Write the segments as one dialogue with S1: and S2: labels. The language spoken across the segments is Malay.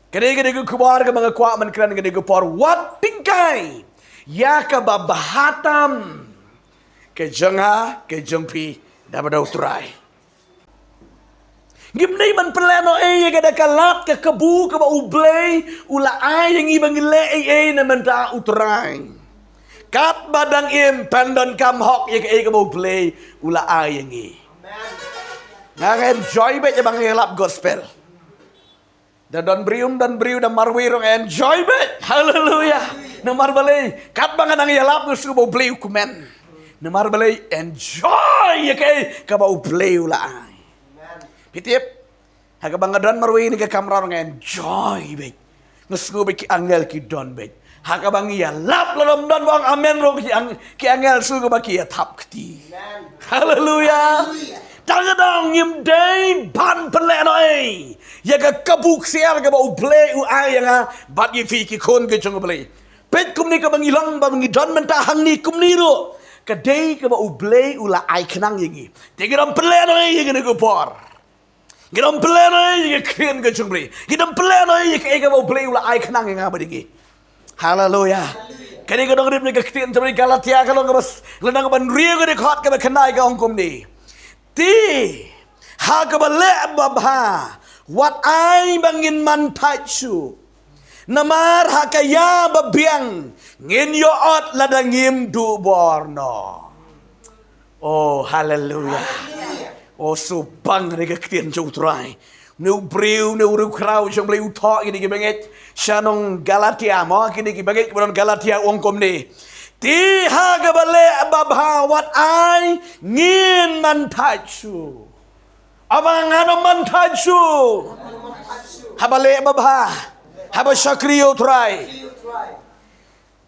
S1: Kene kubar ke mga kwa man kran kene kupor wat tingkai. Ya ka babahatam. Ke jengha ke jengpi dapat utrai. Gimnay man plano ya kada kalat ke kebu ke ba ublay ula ay yang ibang ile na man ta utrai. Kat badang im pandon kam hok ya ke ba ublay ula ay yang i. Nga enjoy ba ya bang ngelap gospel. Dan berium dan marwirong enjoy bet. Haleluya. Namar balay. Kat bang nang yalap gusto mo blay ukumen. Namar balay enjoy ya kay kabau blay ula. Pitip. Haga bang dan marwi ni ka kamrarong enjoy bet. Gusto mo ki angel ki don bet. Haga bang yalap lalom don bang amen ro ki angel sugo ba ki tap kti. Haleluya. Tangadang yim day ban peleno ay. Yaga kabuk siar ka ba uble u ay nga bat yi fi ki kon ke jong uble. Pet kum ni ka bang ilang ba bang idon man ta hang ni kum ni ro. Ka day ka ba uble ula ay kanang yingi. Tigidam peleno ay yingi ko por. Gidam peleno ay yingi kien ke jong uble. Gidam peleno ay yingi ka ba uble ula ay kanang nga ba dingi. Haleluya. Kani ka dong rip ni ka kien tabri Galatia ka long bas lanang ban riyo ka khot ka ba kanai ka hong kum ni. Ti hakabale babha wat ay bangin man tachu namar hakaya babiang ngin yo ot ladangim du borno. Oh hallelujah. Oh subang ni kaktian jong trai nu briu nu ru krau jong bleu tho ini gibanget shanong Galatia mo kini gibanget kemudian Galatia ongkom ni. Ti hakabale babha wat ay ngin man tachu. Abang ano man tachu. Habale babha. Haba syakriyo try.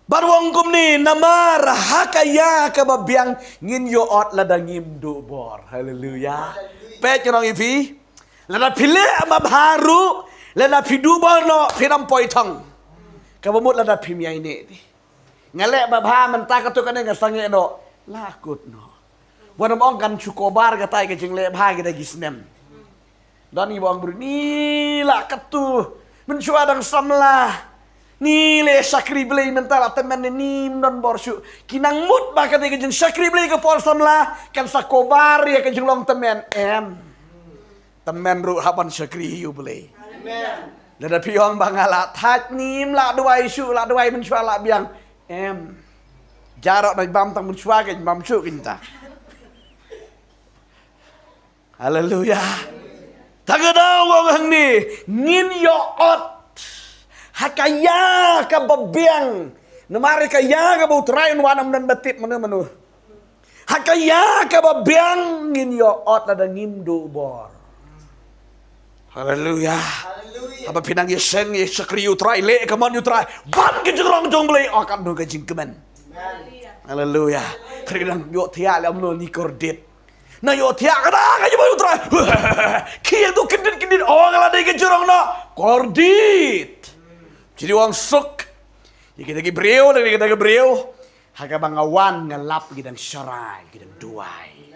S1: Barwang kumni namar hakaya kababiang ngin yo ot ladangim do bor. Haleluya. Pet yung ifi. Lada pile babharu. Lada pidu bor no piram poitong. Kabamut lada pimya ini. Ngalek babha man ta katu kaneng sange no lakut no. Wanam ong kan cukobar katai ke jeng le bha kita gisnem. Dan ibang bru ni la katu mencuadang samlah. Ni le sakri blei mental temen ni non borsu. Kinang mut ba katai ke jeng sakri blei ke por samlah kan sakobar ya ke jeng long temen em. Temen ru haban sakri yu blei. Amen. Lada piong bangala tat nim la duai su la duai mencuala biang em jarak dari bam tang mencuak ke bam cu kita. Haleluya. Tagadang wong hang ni ngin yo ot hakaya ka babiang namari kaya ka butray wanam dan batit menu hakaya ka babiang ngin yo ot ada ngimdo bor. Haleluya. Apa pinang yeseng yesakri utrai le kaman utrai ban ke jong jong blei akan no ke jingkemen. Haleluya. Kredang yo tia le amno ni kordit. Na yo tia kada ka jong utrai. Kiel tu kedit oh ngala de ke jong no kordit. Jadi wang suk. Kita ke breu lagi kita ke breu. Haga bangawan ngelap gidang syarai gidang duai.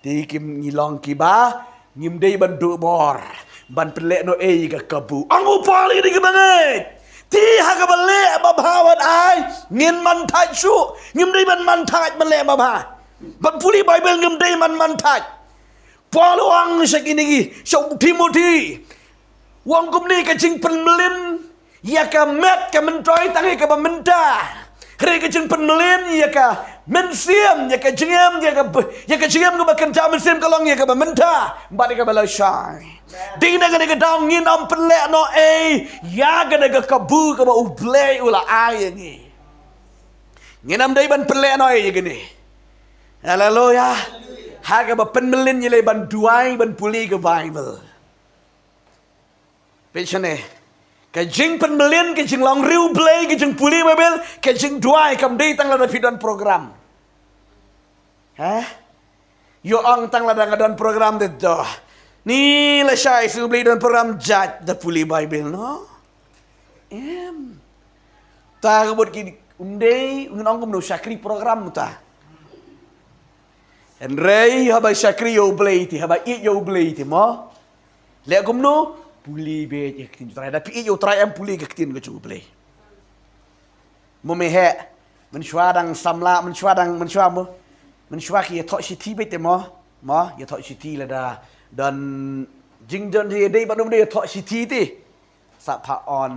S1: Tikim ngilong kiba ngimdei bandu bor ban pelek no ka kabu angu pali ni kebanget ti haga bale babhawan ai ngin man tachu ngimdei man taj bale babha ban puli bible ngimdei man taj paluang sakini so Timothy wang kumni ka jing penmelin ya ka met ka mentroi tangi ka bamenta Kere ka jing penmelin ya ka mensiam ya ka jingam ya ka jingam ka bakanta mensiam kalong ya ka bamenta mbadi ka balasai dina ka ka daw ngin am pele no ya ka ka kabu ka ba uble ula ayangi nginam dai ban pele no ya gini. Haleluya. Ha ka ba penmelin yele ban duai ban puli ka Bible. Pechane Kajing penbelian, kajing long riu play, kajing puli mobil, kajing duai kam day tang lada fidan program. Hah? Yo ang tang lada ngadan program dito. Ni la siya isu beli dan program judge the puli Bible no. Ta kabut ki unday ngonong kum no syakri program ta. En rei haba syakri yo play ti haba it yo play ti mo. Le kum no puli be je tin trai da pi yo trai am puli ke tin ke chu ble mo me he men shwa dang samla men shwa mo men shwa ki tho shi ti be te mo ya tho shi ti la da dan jing jon je dei ba dum de tho shi ti ti sa pha on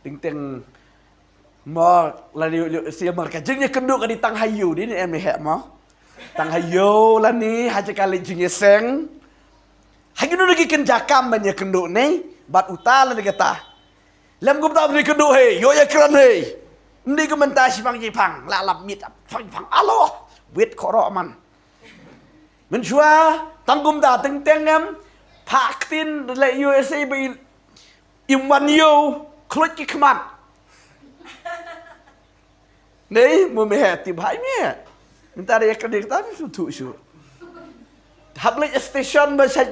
S1: ting teng mo la sia mar ka jing ye kendu ka di tang hayu di em me he mo tang hayu la ni ha je kali jing ye seng hai kendu lagi kenjakam ban ye kendu nei bat utala ni kata lem gum ta ni kendu he yo ya kran he ni ko menta si pang ji pang la lap mit pang alo wit khoro man men chua tangum da teng teng em pak tin le USAไปimวันโยคลุกกิขมัดนี่มึงไม่เห็นติบหายมั้ยมันตาเรียกกันเด็กตาไม่สุดถูกชูทับเลยสเตชันมาใช้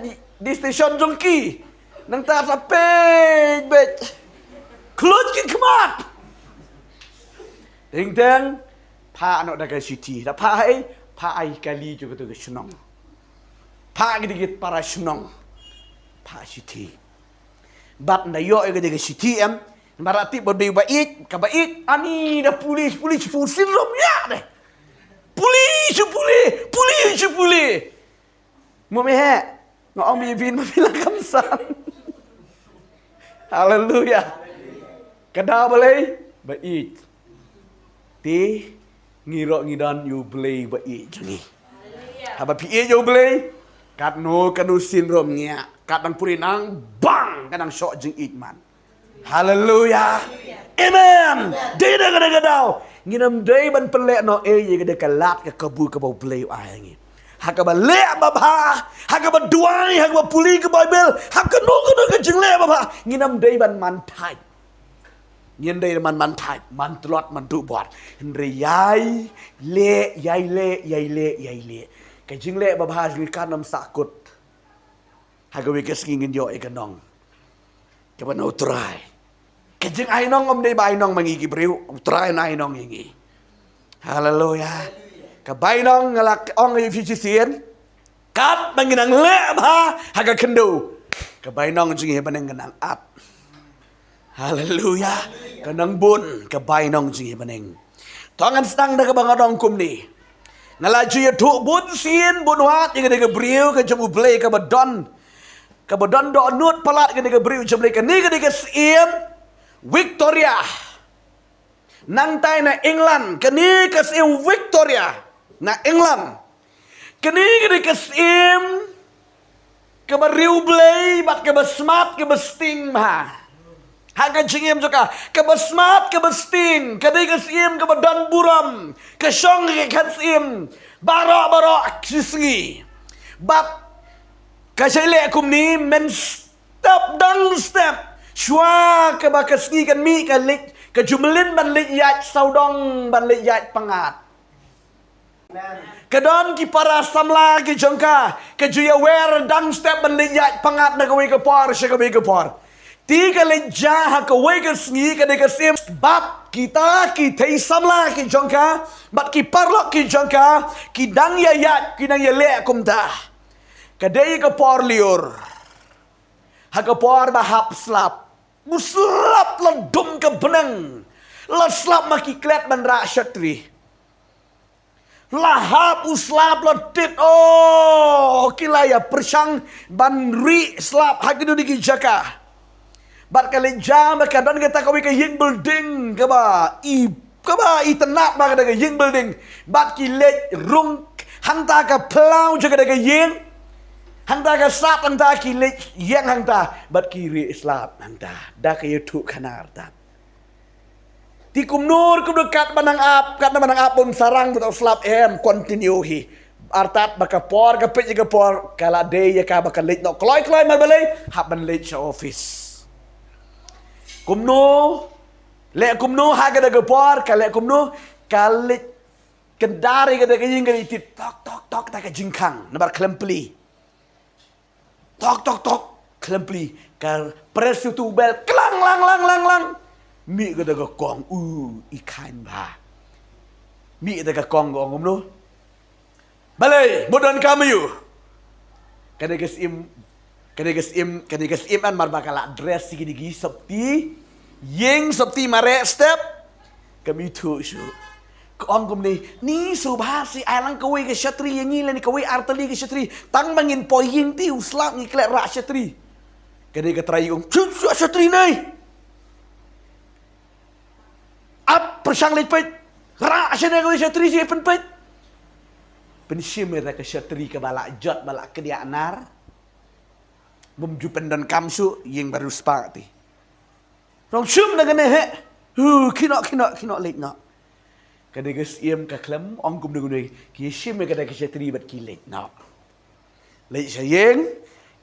S1: di stationจงกี้นังตาสเปนเบ็ดคลุกกิขมัดเต็งเต็งพาอันนั้นก็สิทีแล้วพาไอ้กาลีjuga tu ke senangพาgitu para senangพาสิทีบัดนายกก็จะสิทีem berarti berdei baik ka baik ani dah polis sindromnya deh polis mau meh ngong mi bin ma bilang kamsan haleluya kada boleh baik ti ngiro ngidan you boleh baik juni haba pi you boleh kat no kanu sindromnya kadang purinang bang kadang sok jeng itman haleluya amen dei da gadau nginam dei ban pelek no ye gede kalat ke kebu ke bau play ai ngi hak ba le ba ba hak ba duai hak ba puli ke bible hak ke no ke jeng le ba ba nginam dei ban man thai ngin dei man thai man tlot man du bot re yai le ke jeng le ba ba jeng kan nam sakut hak we ke skingin yo e kanong ke ban utrai kejeng ai nong om dei bai nong mangi gibreu utrai nai nong ingi haleluya ka bai nong ngalak ong i fisien kat banginang le ba haga kendo ka bai nong jingi banang ganang at haleluya kanang bun ka bai nong jingi baneng tongan stang da ka bangadong kum ni ngalaju ya thu bun sien bun wat yang de gibreu ka jamu blay ka badon do nut palat ka de gibreu jamu ka ni ka de siem Victoria nang tay na England kani kasim Victoria na England kani kasim ke bariu blay bat ke smart ke sting ma haga jingem juga ke smart ke sting kani kasim ke dan buram ke song ke kasim baro kisngi bab kasile kum ni men step Shua ke bakasgi kan mi ke lik ke jumlin ban lik yat saudong ban lik yat pangat. Kedon ki para samla ki jongka ke juya wer dang step ban lik yat pangat na kawi ke por she kawi ke por. Ti ke lik jah ke we ke sngi ke de ke sim bab kita ki thei samla ki jongka bat ki parlok ki jongka ki dang ya yat ki dang ya le kumta. Ke de ke por liur. Hagapor bahap slap. Muslap ledum ke benang. Leslap maki klet ban rak syatri. Lahap uslap ledit. Oh, kilaya persang ban ri slap hagidu digi jaka. Bat kali jam kadang kita kawi ke ying building ke ba i tenat ba ke ying building. Bat kilet rung hanta ke plau juga ke ying. Hangta ka slap hangta kili yang hangta bat kiri slap hangta dah ke YouTube kanar ta ti kumnur kum dekat banang ap kat banang ap pun sarang betul slap continue hi artat baka por ka pej ka por kala day ya ka baka late no kloi mal balay hab ban late sa office kumno le kumno ha ka daga por kale kumno kale kendari ka daga ying ka tit tok ta ka jingkang nabar klempli tok klempli kar press tu bel klang lang mi ga daga kong ikan ba mi daga kong gong no balay modon kamu yu kada kasim Kanigas im an marbakala dress sigidigi sabti yeng sabti mare step kami tu shu Ông cùng ni su ba si ai lang kawai ke syatri yang ni ni kawai artali ke syatri tang mangin poying ti uslam ni klek ra syatri kade ke trai syatri nai ap persang leit pet ra syatri si pen pet pensim ra ke syatri ke balak jot balak ke dia anar bum jupen dan kamsu yang baru spak ti rong sum na gane he kinok leit no Kada gas iam ka klem ong kum dungunoi ki shim kada ka syatri bat kilet no leit sayeng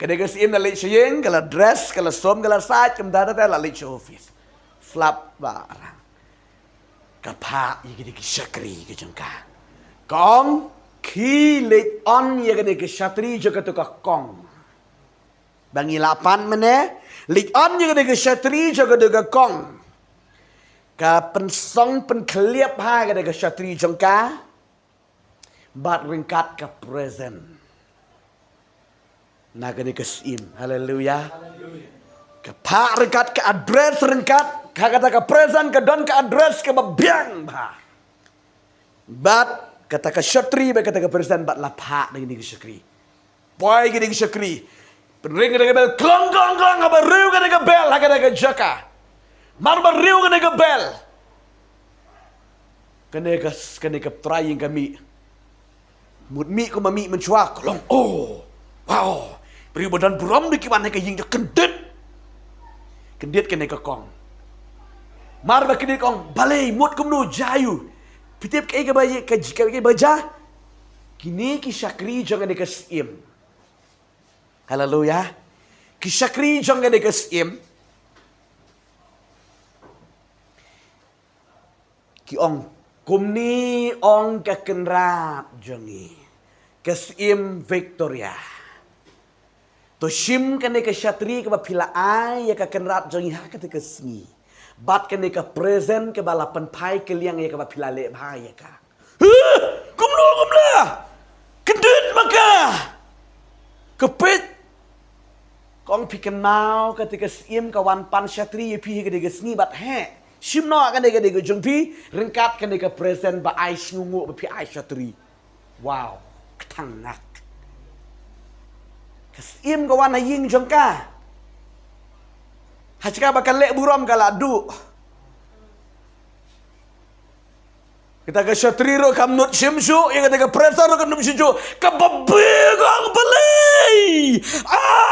S1: kada gas iam na leit sayeng kala dress kala som kala sat kem dada ta la leit office flap barang ka pa yi ki syakri ke jengka kong ki leit on ye kada ka syatri joka to ka kong bangi lapan mene leit on ye kada ka syatri joka to ka kong Ka pensong penkeliap ha kada ka syatri jengka bat ringkat ka present na kada ka sim haleluya ka pa ringkat ka address ringkat ka kata ka present ka don ka address ka babiang ba bat kata ka syatri ba kata ka present bat la pa na ini ka syakri boy gini ka syakri penring kada ka bel klong aba riu kada ka bel ha kada ka jaka Marba riu kena ke bel. Kena ke trying kami. Mut mi ko mami mencuak. Long oh. Wow. Beri badan buram di kiwan ke ying kendit. Kendit kena ke kong. Marba kena kong balai mut kumno jayu. Pitip ke bayi ke jika ke baja. Kini ki syakri jangan ke sim. Haleluya. Ki syakri jangan ke sim. Ki ong kumni ong kakenrap jongi kesim Victoria to shim kane ke syatri ke bapila ai ya kakenrap jongi ha kate kesmi bat kane ke present ke balapan pai ke liang ya ke bapila le bhai ya ka kumla kendit maka kepit kong piken mau ketika sim kawan pan syatri ya pi ke gesni bat he Shim no kan dega jengpi ringkat kan dega present ba ais ngungu ba pi ais syatri. Wow, ketang nak. Kesim kawan ying jengka. Hacika bakal lek buram galadu. Kita ke syatri ro kamnut shimsu yang kita ke present ro kamnut shimsu kababegang balai.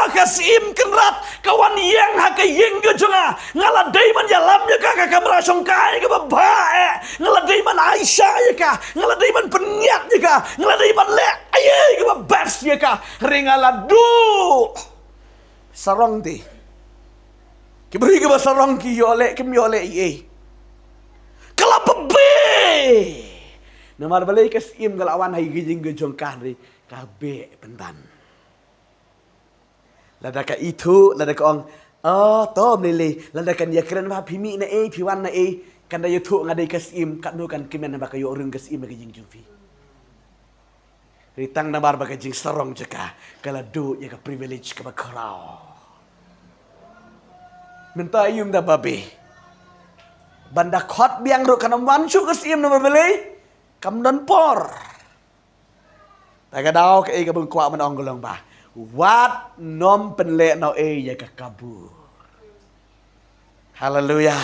S1: Kasim kenrat kawan yang haka ying ke jonga ngaladai man yalamnya ka kamera songkai ke babae ngaladai man Aisyah ya ka ngaladai man penyiat ya ka ngaladai man le aye ke babas ya ka ringaladu sarong ti kiberi ke sarong ki yole kim yole ye kala bebe namar balai kasim galawan hai gijing ke jongkah ri kabe pendan Lada ka itu, lada ka ong, oh, tom lele, lada kan ya keren ba pimi na piwan na kan da yutu ngadai kasim, kat nu kan kimen na baka yorung kasim na kajing jufi. Ritang na bar baka jing sarong jaka, kala do ya ka privilege ka bakarao. Minta ayum da babe. Banda khot biang ro kanam wancu kasim na berbelai, kam don por. Taga daw ka ka bengkwa man ong golong ba. Wat nom penlek no ya kabur. Haleluya.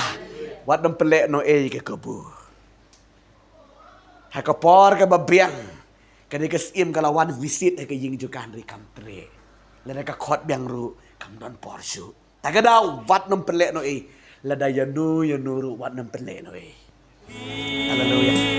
S1: Wat nom penlek no ya kabur. Hakapor ke babiang. Kani kesim kalawan visit ke ying jukan ri kamtre. Lada ka khot biang ru kam don porsu. Tagadaw wat nom penlek no lada yanu ru wat nom penlek no Haleluya.